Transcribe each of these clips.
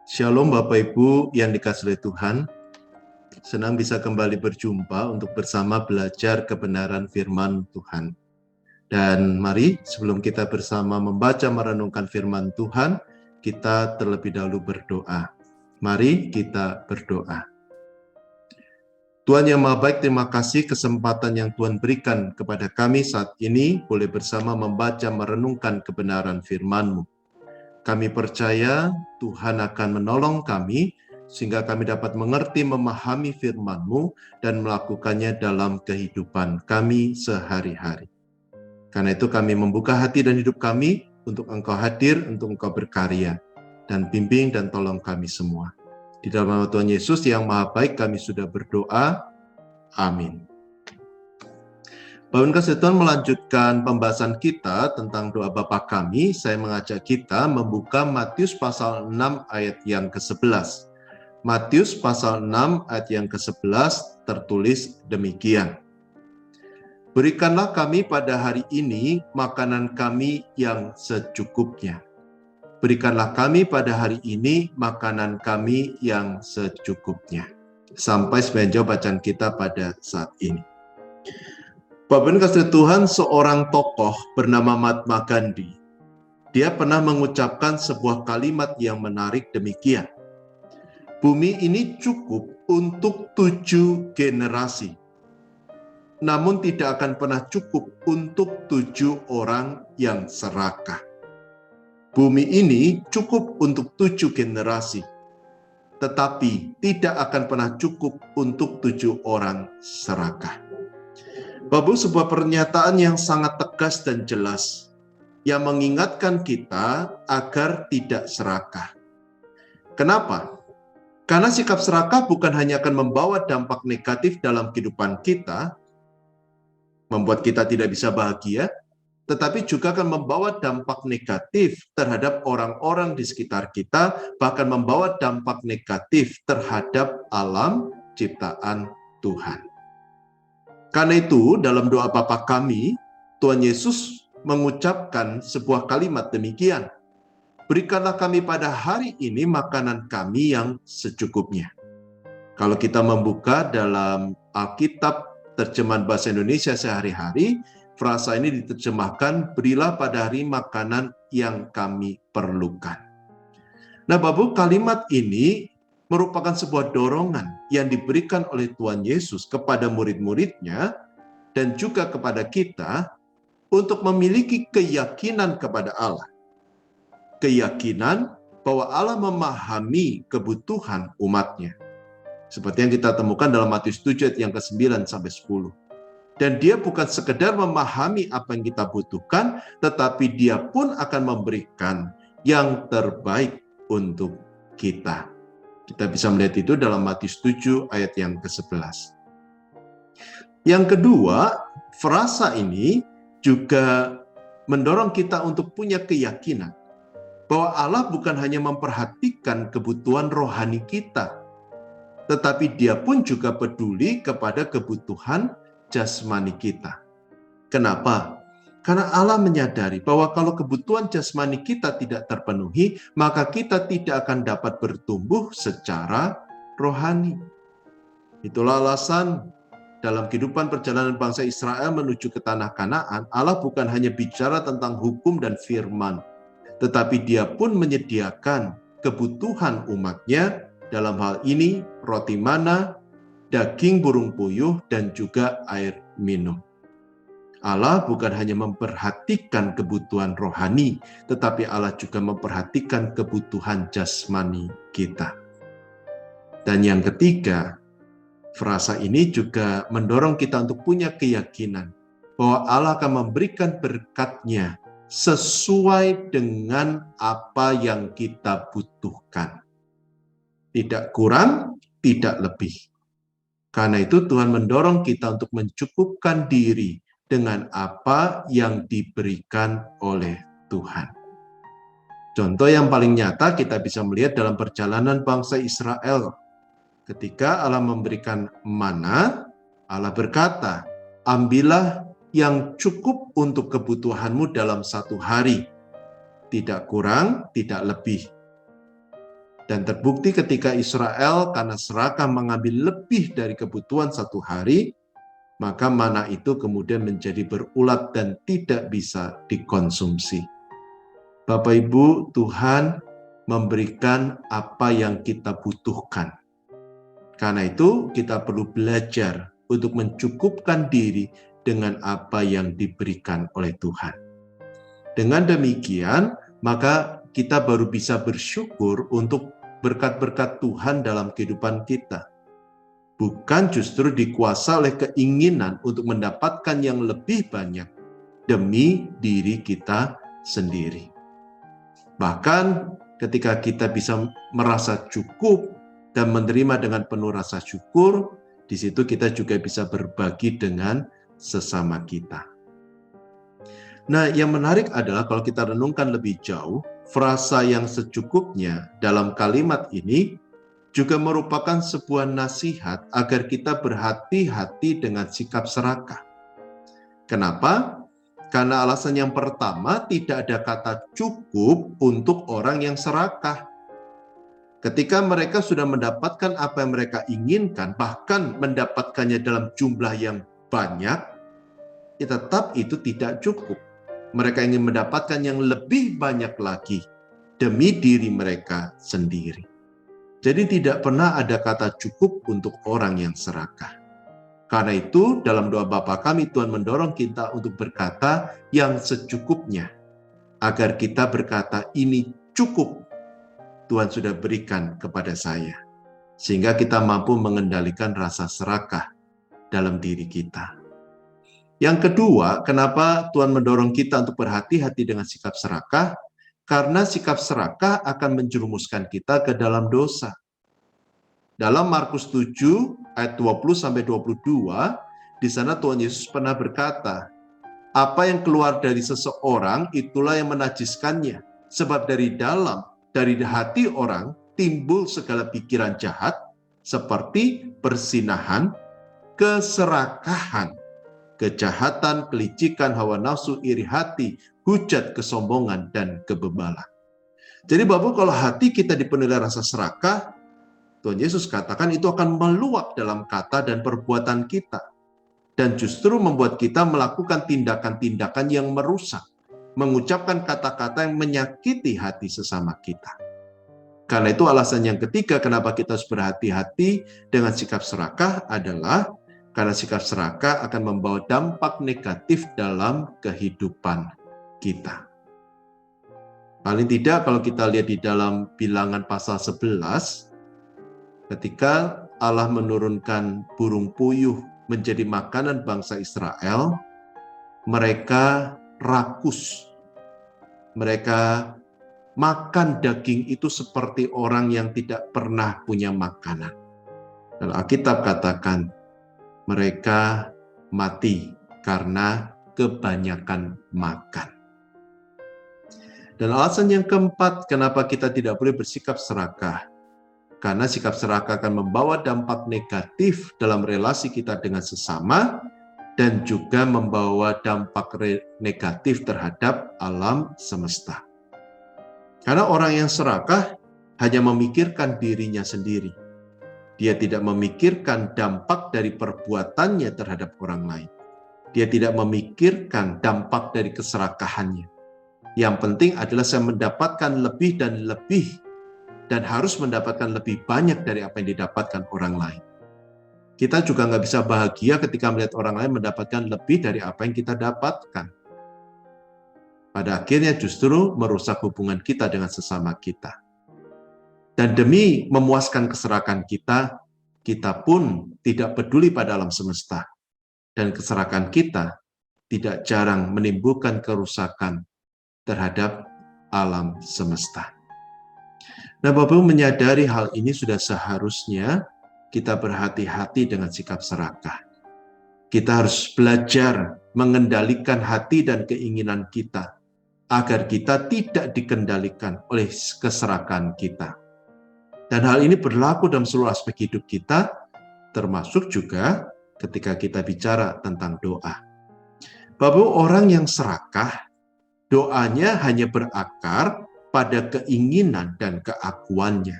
Shalom Bapak Ibu yang dikasihi oleh Tuhan. Senang bisa kembali berjumpa untuk bersama belajar kebenaran firman Tuhan. Dan mari sebelum kita bersama membaca merenungkan firman Tuhan, kita terlebih dahulu berdoa. Mari kita berdoa. Tuhan yang Maha Baik, terima kasih kesempatan yang Tuhan berikan kepada kami saat ini boleh bersama membaca merenungkan kebenaran firman-Mu. Kami percaya Tuhan akan menolong kami sehingga kami dapat mengerti, memahami firman-Mu dan melakukannya dalam kehidupan kami sehari-hari. Karena itu kami membuka hati dan hidup kami untuk Engkau hadir, untuk Engkau berkarya, dan bimbing dan tolong kami semua. Di dalam nama Tuhan Yesus yang Maha Baik kami sudah berdoa. Amin. Bapak kasih Tuhan, melanjutkan pembahasan kita tentang doa Bapa kami. Saya mengajak kita membuka Matius pasal 6 ayat yang ke-11. Matius pasal 6 ayat yang ke-11 tertulis demikian. Berikanlah kami pada hari ini makanan kami yang secukupnya. Berikanlah kami pada hari ini makanan kami yang secukupnya. Sampai sebenarnya bacaan kita pada saat ini. Bapak kasih Tuhan, seorang tokoh bernama Mahatma Gandhi, dia pernah mengucapkan sebuah kalimat yang menarik demikian. Bumi ini cukup untuk 7 generasi, namun tidak akan pernah cukup untuk 7 orang yang serakah. Bumi ini cukup untuk 7 generasi, tetapi tidak akan pernah cukup untuk 7 orang serakah. Bapak, sebuah pernyataan yang sangat tegas dan jelas yang mengingatkan kita agar tidak serakah. Kenapa? Karena sikap serakah bukan hanya akan membawa dampak negatif dalam kehidupan kita, membuat kita tidak bisa bahagia, tetapi juga akan membawa dampak negatif terhadap orang-orang di sekitar kita, bahkan membawa dampak negatif terhadap alam ciptaan Tuhan. Karena itu, dalam doa Bapa kami, Tuhan Yesus mengucapkan sebuah kalimat demikian. Berikanlah kami pada hari ini makanan kami yang secukupnya. Kalau kita membuka dalam Alkitab terjemahan bahasa Indonesia sehari-hari, frasa ini diterjemahkan, berilah pada hari makanan yang kami perlukan. Nah, Bapak, kalimat ini merupakan sebuah dorongan yang diberikan oleh Tuhan Yesus kepada murid-muridnya dan juga kepada kita untuk memiliki keyakinan kepada Allah. Keyakinan bahwa Allah memahami kebutuhan umatnya. Seperti yang kita temukan dalam Matius 7 ayat yang ke-9 sampai 10. Dan dia bukan sekedar memahami apa yang kita butuhkan, tetapi dia pun akan memberikan yang terbaik untuk kita. Kita bisa melihat itu dalam Matius 7 ayat yang ke-11. Yang kedua, frasa ini juga mendorong kita untuk punya keyakinan bahwa Allah bukan hanya memperhatikan kebutuhan rohani kita, tetapi dia pun juga peduli kepada kebutuhan jasmani kita. Kenapa? Karena Allah menyadari bahwa kalau kebutuhan jasmani kita tidak terpenuhi, maka kita tidak akan dapat bertumbuh secara rohani. Itulah alasan dalam kehidupan perjalanan bangsa Israel menuju ke tanah Kanaan, Allah bukan hanya bicara tentang hukum dan firman, tetapi dia pun menyediakan kebutuhan umatnya, dalam hal ini roti mana, daging burung puyuh, dan juga air minum. Allah bukan hanya memperhatikan kebutuhan rohani, tetapi Allah juga memperhatikan kebutuhan jasmani kita. Dan yang ketiga, frasa ini juga mendorong kita untuk punya keyakinan bahwa Allah akan memberikan berkat-Nya sesuai dengan apa yang kita butuhkan. Tidak kurang, tidak lebih. Karena itu Tuhan mendorong kita untuk mencukupkan diri dengan apa yang diberikan oleh Tuhan. Contoh yang paling nyata kita bisa melihat dalam perjalanan bangsa Israel. Ketika Allah memberikan mana, Allah berkata, ambillah yang cukup untuk kebutuhanmu dalam 1 hari. Tidak kurang, tidak lebih. Dan terbukti ketika Israel karena serakah mengambil lebih dari kebutuhan satu hari, maka mana itu kemudian menjadi berulat dan tidak bisa dikonsumsi. Bapak Ibu, Tuhan memberikan apa yang kita butuhkan. Karena itu kita perlu belajar untuk mencukupkan diri dengan apa yang diberikan oleh Tuhan. Dengan demikian, maka kita baru bisa bersyukur untuk berkat-berkat Tuhan dalam kehidupan kita. Bukan justru dikuasai oleh keinginan untuk mendapatkan yang lebih banyak demi diri kita sendiri. Bahkan ketika kita bisa merasa cukup dan menerima dengan penuh rasa syukur, di situ kita juga bisa berbagi dengan sesama kita. Nah, yang menarik adalah kalau kita renungkan lebih jauh, frasa yang secukupnya dalam kalimat ini juga merupakan sebuah nasihat agar kita berhati-hati dengan sikap serakah. Kenapa? Karena alasan yang pertama, tidak ada kata cukup untuk orang yang serakah. Ketika mereka sudah mendapatkan apa yang mereka inginkan, bahkan mendapatkannya dalam jumlah yang banyak, tetap itu tidak cukup. Mereka ingin mendapatkan yang lebih banyak lagi demi diri mereka sendiri. Jadi tidak pernah ada kata cukup untuk orang yang serakah. Karena itu dalam doa Bapa kami, Tuhan mendorong kita untuk berkata yang secukupnya. Agar kita berkata ini cukup Tuhan sudah berikan kepada saya. Sehingga kita mampu mengendalikan rasa serakah dalam diri kita. Yang kedua, kenapa Tuhan mendorong kita untuk berhati-hati dengan sikap serakah? Karena sikap serakah akan menjerumuskan kita ke dalam dosa. Dalam Markus 7 ayat 20-22, di sana Tuhan Yesus pernah berkata, apa yang keluar dari seseorang itulah yang menajiskannya. Sebab dari dalam, dari hati orang, timbul segala pikiran jahat, seperti persinahan, keserakahan, kejahatan, kelicikan, hawa nafsu, iri hati, hujat, kesombongan, dan kebebalan. Jadi Bapak, kalau hati kita dipenuhi rasa serakah, Tuhan Yesus katakan itu akan meluap dalam kata dan perbuatan kita. Dan justru membuat kita melakukan tindakan-tindakan yang merusak, mengucapkan kata-kata yang menyakiti hati sesama kita. Karena itu alasan yang ketiga kenapa kita harus berhati-hati dengan sikap serakah adalah karena sikap serakah akan membawa dampak negatif dalam kehidupan kita. Paling tidak kalau kita lihat di dalam Bilangan pasal 11, ketika Allah menurunkan burung puyuh menjadi makanan bangsa Israel, mereka rakus. Mereka makan daging itu seperti orang yang tidak pernah punya makanan. Dan Alkitab katakan, mereka mati karena kebanyakan makan. Dan alasan yang keempat, kenapa kita tidak boleh bersikap serakah? Karena sikap serakah akan membawa dampak negatif dalam relasi kita dengan sesama, dan juga membawa dampak negatif terhadap alam semesta. Karena orang yang serakah hanya memikirkan dirinya sendiri. Dia tidak memikirkan dampak dari perbuatannya terhadap orang lain. Dia tidak memikirkan dampak dari keserakahannya. Yang penting adalah saya mendapatkan lebih dan lebih, dan harus mendapatkan lebih banyak dari apa yang didapatkan orang lain. Kita juga nggak bisa bahagia ketika melihat orang lain mendapatkan lebih dari apa yang kita dapatkan. Pada akhirnya justru merusak hubungan kita dengan sesama kita. Dan demi memuaskan keserakahan kita, kita pun tidak peduli pada alam semesta. Dan keserakahan kita tidak jarang menimbulkan kerusakan terhadap alam semesta. Nah, Bapak menyadari hal ini sudah seharusnya kita berhati-hati dengan sikap serakah. Kita harus belajar mengendalikan hati dan keinginan kita, agar kita tidak dikendalikan oleh keserakahan kita. Dan hal ini berlaku dalam seluruh aspek hidup kita, termasuk juga ketika kita bicara tentang doa. Bapak, orang yang serakah, doanya hanya berakar pada keinginan dan keakuannya.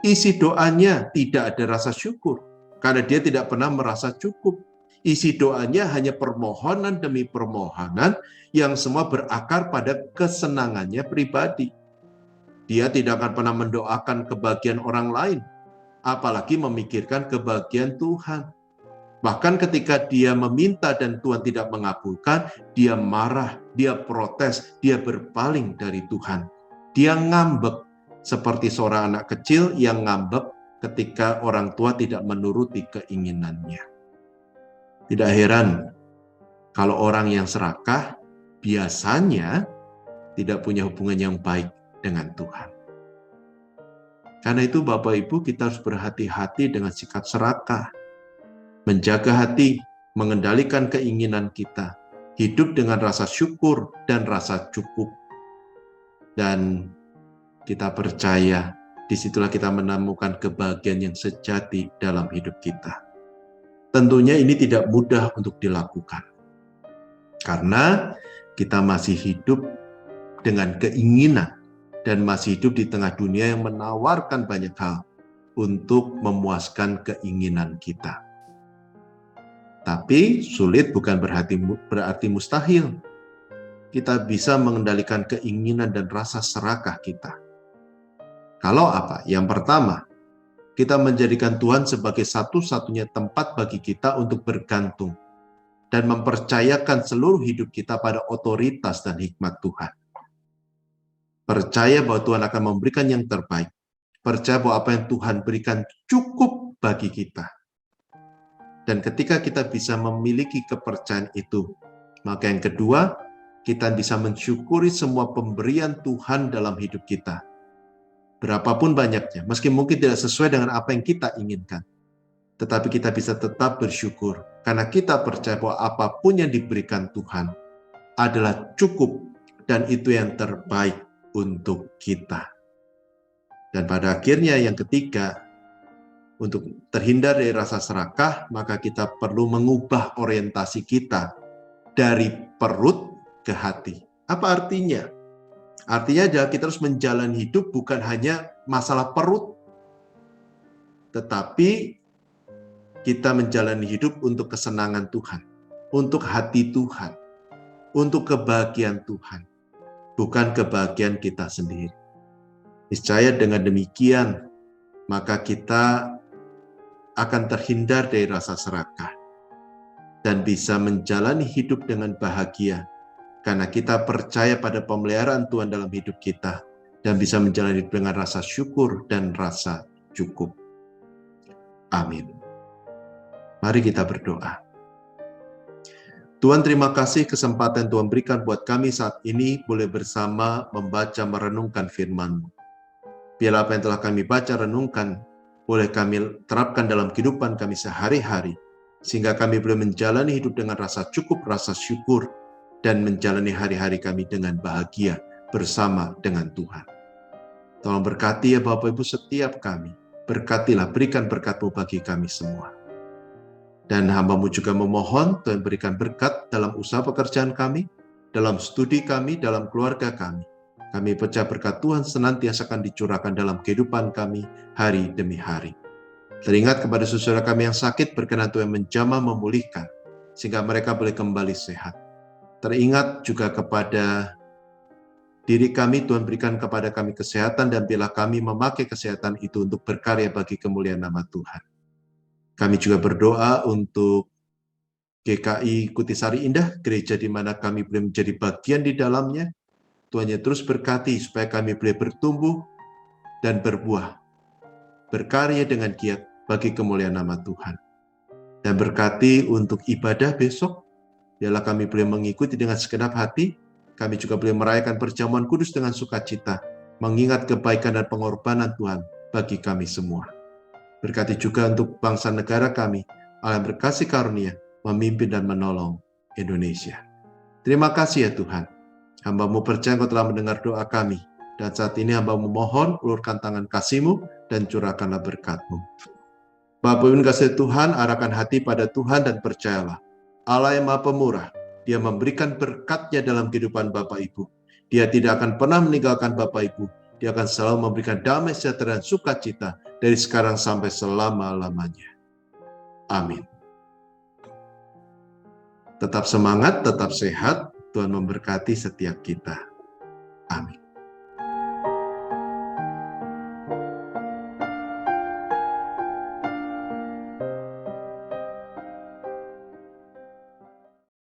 Isi doanya tidak ada rasa syukur, karena dia tidak pernah merasa cukup. Isi doanya hanya permohonan demi permohonan yang semua berakar pada kesenangannya pribadi. Dia tidak akan pernah mendoakan kebahagiaan orang lain, apalagi memikirkan kebahagiaan Tuhan. Bahkan ketika dia meminta dan Tuhan tidak mengabulkan, dia marah, dia protes, dia berpaling dari Tuhan. Dia ngambek, seperti seorang anak kecil yang ngambek ketika orang tua tidak menuruti keinginannya. Tidak heran kalau orang yang serakah biasanya tidak punya hubungan yang baik dengan Tuhan. Karena itu Bapak Ibu, kita harus berhati-hati dengan sikap serakah. Menjaga hati, mengendalikan keinginan kita, hidup dengan rasa syukur dan rasa cukup. Dan kita percaya, disitulah kita menemukan kebahagiaan yang sejati dalam hidup kita. Tentunya ini tidak mudah untuk dilakukan, karena kita masih hidup dengan keinginan dan masih hidup di tengah dunia yang menawarkan banyak hal untuk memuaskan keinginan kita. Tapi sulit bukan berarti mustahil. Kita bisa mengendalikan keinginan dan rasa serakah kita. Kalau apa? Yang pertama, kita menjadikan Tuhan sebagai satu-satunya tempat bagi kita untuk bergantung dan mempercayakan seluruh hidup kita pada otoritas dan hikmat Tuhan. Percaya bahwa Tuhan akan memberikan yang terbaik. Percaya bahwa apa yang Tuhan berikan cukup bagi kita. Dan ketika kita bisa memiliki kepercayaan itu, maka yang kedua, kita bisa mensyukuri semua pemberian Tuhan dalam hidup kita. Berapapun banyaknya, meski mungkin tidak sesuai dengan apa yang kita inginkan. Tetapi kita bisa tetap bersyukur, karena kita percaya bahwa apapun yang diberikan Tuhan adalah cukup, dan itu yang terbaik untuk kita. Dan pada akhirnya yang ketiga, untuk terhindar dari rasa serakah, maka kita perlu mengubah orientasi kita dari perut ke hati. Apa artinya? Artinya adalah kita harus menjalani hidup bukan hanya masalah perut, tetapi kita menjalani hidup untuk kesenangan Tuhan, untuk hati Tuhan, untuk kebahagiaan Tuhan, bukan kebahagiaan kita sendiri. Niscaya dengan demikian, maka kita akan terhindar dari rasa serakah dan bisa menjalani hidup dengan bahagia, karena kita percaya pada pemeliharaan Tuhan dalam hidup kita dan bisa menjalani dengan rasa syukur dan rasa cukup. Amin. Mari kita berdoa. Tuhan, terima kasih kesempatan Tuhan berikan buat kami saat ini boleh bersama membaca merenungkan firman-Mu. Biarlah apa yang telah kami baca renungkan boleh kami terapkan dalam kehidupan kami sehari-hari, sehingga kami boleh menjalani hidup dengan rasa cukup, rasa syukur, dan menjalani hari-hari kami dengan bahagia bersama dengan Tuhan. Tolong berkati ya Bapak Ibu setiap kami. Berkatilah, berikan berkat-Mu bagi kami semua. Dan hamba-Mu juga memohon Tuhan berikan berkat dalam usaha pekerjaan kami, dalam studi kami, dalam keluarga kami. Kami percaya berkat Tuhan senantiasa akan dicurahkan dalam kehidupan kami hari demi hari. Teringat kepada saudara kami yang sakit, berkenan Tuhan menjamah memulihkan, sehingga mereka boleh kembali sehat. Teringat juga kepada diri kami, Tuhan berikan kepada kami kesehatan, dan biarlah kami memakai kesehatan itu untuk berkarya bagi kemuliaan nama Tuhan. Kami juga berdoa untuk GKI Kutisari Indah, gereja di mana kami boleh menjadi bagian di dalamnya. Tuhan ya terus berkati supaya kami boleh bertumbuh dan berbuah, berkarya dengan giat bagi kemuliaan nama Tuhan. Dan berkati untuk ibadah besok, biarlah kami boleh mengikuti dengan segenap hati. Kami juga boleh merayakan perjamuan kudus dengan sukacita, mengingat kebaikan dan pengorbanan Tuhan bagi kami semua. Berkati juga untuk bangsa negara kami, Allah yang berkasih karunia, memimpin dan menolong Indonesia. Terima kasih ya Tuhan. Hamba-Mu percaya Engkau telah mendengar doa kami, dan saat ini hamba-Mu mohon, ulurkan tangan kasih-Mu, dan curahkanlah berkat-Mu. Bapak Ibu kasih Tuhan, arahkan hati pada Tuhan dan percayalah, Allah yang Maha Pemurah, Dia memberikan berkat-Nya dalam kehidupan Bapak Ibu. Dia tidak akan pernah meninggalkan Bapak Ibu. Dia akan selalu memberikan damai sejahtera dan sukacita dari sekarang sampai selama-lamanya. Amin. Tetap semangat, tetap sehat. Tuhan memberkati setiap kita. Amin.